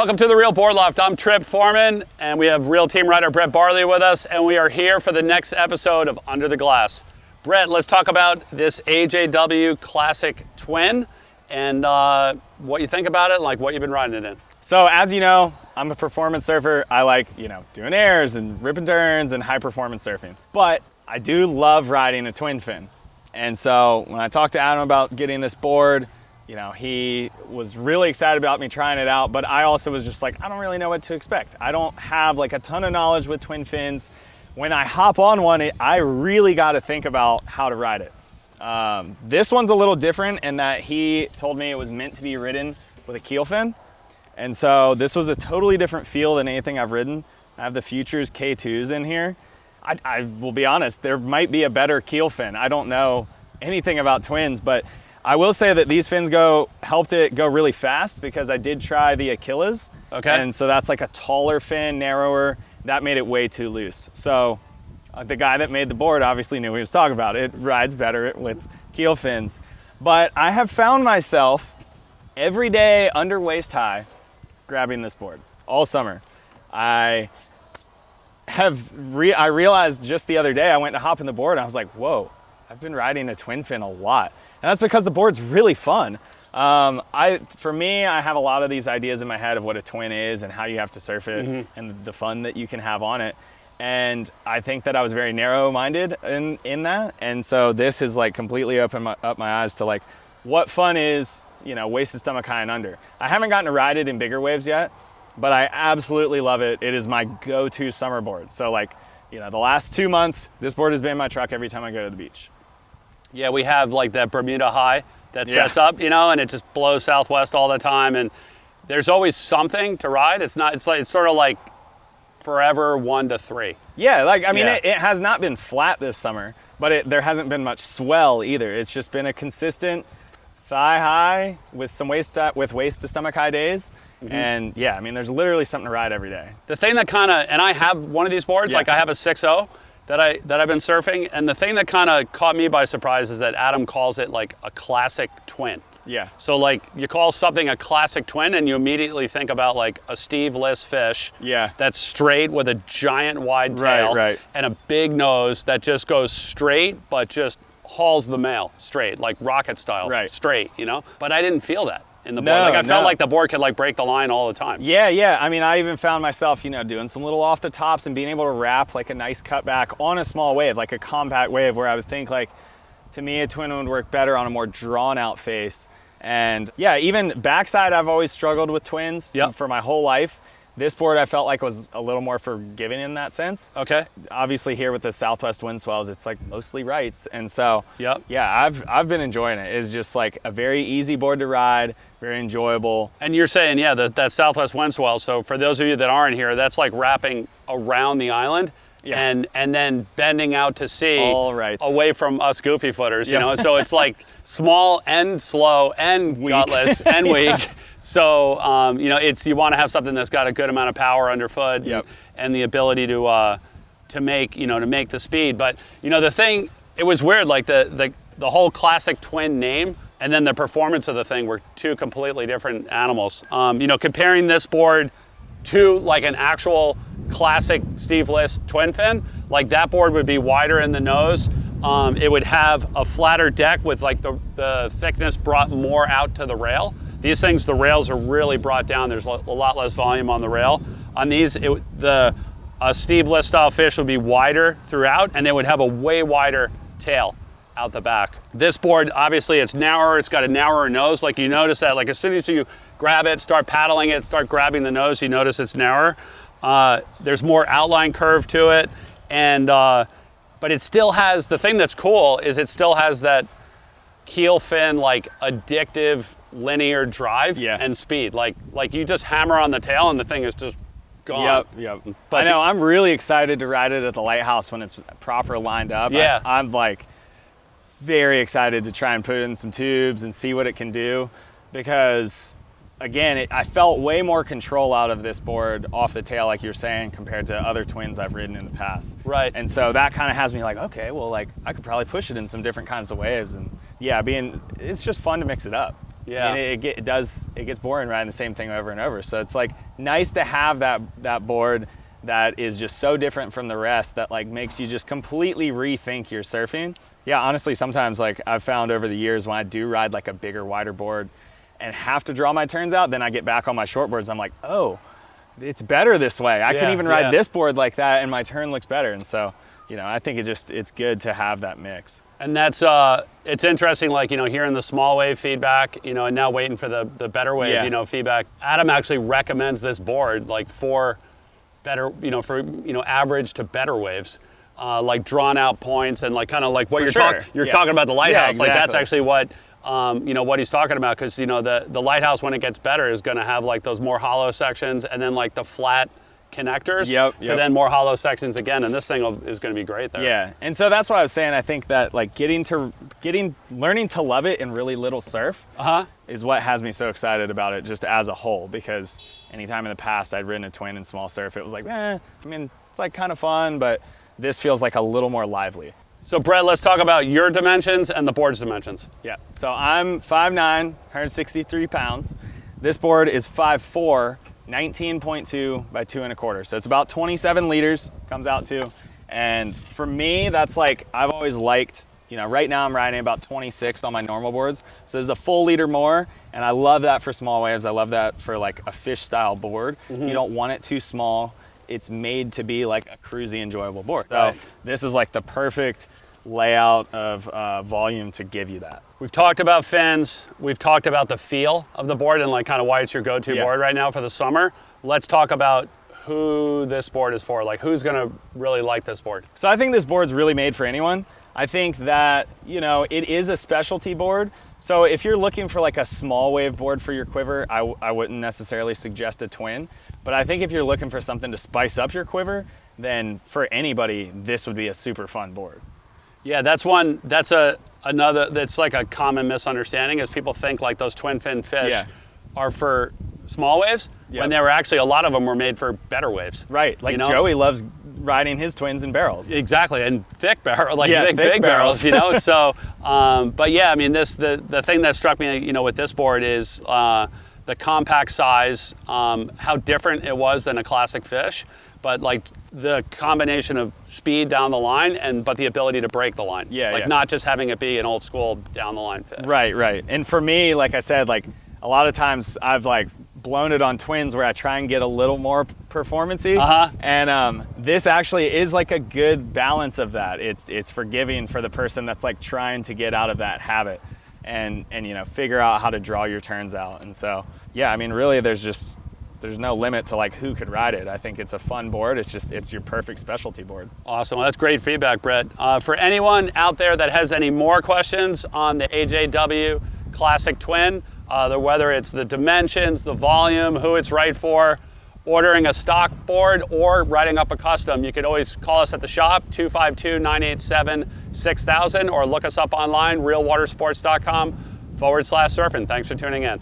Welcome to the Real Board Loft. I'm Trip Foreman, and we have Real Team Rider Brett Barley with us, and we are here for the next episode of Under the Glass. Brett, let's talk about this AJW Classic Twin and what you think about it, and like what you've been riding it in. So as you know, I'm a performance surfer. I like, doing airs and ripping turns and high performance surfing. But I do love riding a twin fin. And so when I talked to Adam about getting this board, he was really excited about me trying it out, but I also was just like, I don't really know what to expect. I don't have like a ton of knowledge with twin fins. When I hop on one, I really got to think about how to ride it. This one's a little different in that he told me it was meant to be ridden with a keel fin. And so this was a totally different feel than anything I've ridden. I have the Futures K2s in here. I will be honest, there might be a better keel fin. I don't know anything about twins, but I will say that these fins helped it go really fast because I did try the Achilles. Okay. And so that's like a taller fin, narrower. That made it way too loose. So the guy that made the board obviously knew what he was talking about. It rides better with keel fins. But I have found myself every day under waist high grabbing this board all summer. I realized just the other day I went to hop in the board and I was like, whoa, I've been riding a twin fin a lot. And that's because the board's really fun. For me, I have a lot of these ideas in my head of what a twin is and how you have to surf it and the fun that you can have on it. And I think that I was very narrow-minded in that. And so this has like completely opened up my eyes to like what fun is, waist to stomach high and under. I haven't gotten to ride it in bigger waves yet, but I absolutely love it. It is my go-to summer board. So the last 2 months, this board has been in my truck every time I go to the beach. Yeah, we have like that Bermuda high that sets up, and it just blows southwest all the time. And there's always something to ride. It's sort of like forever 1 to 3. Yeah, it has not been flat this summer, but there hasn't been much swell either. It's just been a consistent thigh high with some waist to stomach high days. And yeah, there's literally something to ride every day. The thing that and I have one of these boards, like I have a 6.0 that I've been surfing, and the thing that kind of caught me by surprise is that Adam calls it like a classic twin. Yeah. So like you call something a classic twin and you immediately think about like a Steve-less fish that's straight with a giant wide tail and a big nose that just goes straight but just hauls the mail straight, like rocket style, straight, But I didn't feel that in the board. I felt like the board could like break the line all the time. Yeah. I even found myself, doing some little off the tops and being able to wrap like a nice cutback on a small wave, like a compact wave where I would think like, to me, a twin would work better on a more drawn out face. And yeah, even backside, I've always struggled with twins for my whole life. This board I felt like was a little more forgiving in that sense. Okay. Obviously here with the southwest wind swells, it's like mostly rights. And so, yeah, I've been enjoying it. It's just like a very easy board to ride, very enjoyable. And you're saying, that southwest wind swell. So for those of you that aren't here, that's like wrapping around the island and then bending out to sea away from us goofy footers, So it's like small and slow and gutless and weak. So, you want to have something that's got a good amount of power underfoot and the ability to make the speed. But, the thing, it was weird, like the whole Classic Twin name and then the performance of the thing were two completely different animals. Comparing this board to like an actual classic Steve-less twin fin, like that board would be wider in the nose. It would have a flatter deck with like the thickness brought more out to the rail. These things, the rails are really brought down. There's a lot less volume on the rail. On these, a Steve-less style fish would be wider throughout, and it would have a way wider tail out the back. This board, obviously, it's narrower. It's got a narrower nose. Like you notice that, like as soon as you grab it, start paddling it, start grabbing the nose, you notice it's narrower. There's more outline curve to it, and but it still has, the thing that's cool is it still has that keel fin like addictive linear drive and speed. Like you just hammer on the tail and the thing is just gone. Yep. But I know I'm really excited to ride it at the lighthouse when it's proper lined up. Yeah. I'm like very excited to try and put it in some tubes and see what it can do because again, I felt way more control out of this board off the tail, like you're saying, compared to other twins I've ridden in the past. Right. And so that kind of has me like, okay, well, like I could probably push it in some different kinds of waves. And yeah, it's just fun to mix it up. Yeah. I mean, it gets boring riding the same thing over and over. So it's like nice to have that board that is just so different from the rest that like makes you just completely rethink your surfing. Yeah, honestly, sometimes like I've found over the years when I do ride like a bigger, wider board and have to draw my turns out, then I get back on my short boards. I'm like, oh, it's better this way. I can even ride this board like that and my turn looks better. And so, you know, I think it's good to have that mix. And that's, it's interesting, like, you know, hearing the small wave feedback, you know, and now waiting for the better wave, you know, feedback. Adam actually recommends this board, like for better, you know, for, you know, average to better waves, like drawn out points and like kind of like what you're talking about the lighthouse. Exactly. Like that's actually what, you know, what he's talking about. Cause you know, the lighthouse, when it gets better, is going to have like those more hollow sections and then like the flat connectors to then more hollow sections again, and this thing is going to be great there. Yeah, and so that's why I was saying I think that like learning to love it in really little surf is what has me so excited about it just as a whole, because anytime in the past I'd ridden a twin in small surf, it was like, I mean, it's like kind of fun, but this feels like a little more lively. So Brett, let's talk about your dimensions and the board's dimensions. Yeah, so I'm 5'9", 163 pounds. This board is 5'4", 19.2 by 2 1/4. So it's about 27 liters comes out to. And for me, that's like, I've always liked, you know, right now I'm riding about 26 on my normal boards. So there's a full liter more. And I love that for small waves. I love that for like a fish style board. You don't want it too small. It's made to be like a cruisy, enjoyable board. So this is like the perfect layout of volume to give you that. We've talked about fins. We've talked about the feel of the board and like kind of why it's your go-to board right now for the summer. Let's talk about who this board is for. Like who's gonna really like this board? So I think this board's really made for anyone. I think that, you know, it is a specialty board. So if you're looking for like a small wave board for your quiver, I wouldn't necessarily suggest a twin. But I think if you're looking for something to spice up your quiver, then for anybody, this would be a super fun board. Yeah, that's another, that's like a common misunderstanding, is people think like those twin fin fish are for small waves, when they were actually, a lot of them were made for better waves. Right, like, you know? Joey loves riding his twins in barrels. Exactly, and thick barrel, like big barrels, you know? So, but yeah, I mean, the thing that struck me, you know, with this board is the compact size, how different it was than a classic fish, but like the combination of speed down the line but the ability to break the line. Not just having it be an old school down the line fish. Right. And for me, like I said, like a lot of times I've like blown it on twins where I try and get a little more performance-y. And this actually is like a good balance of that. It's forgiving for the person that's like trying to get out of that habit and you know, figure out how to draw your turns out. And so, yeah, I mean, really there's no limit to like who could ride it. I think it's a fun board. It's your perfect specialty board. Awesome. Well, that's great feedback, Brett. For anyone out there that has any more questions on the AJW Classic Twin, whether it's the dimensions, the volume, who it's right for, ordering a stock board or riding up a custom, you could always call us at the shop, 252-987-6000, or look us up online, realwatersports.com/surfing. Thanks for tuning in.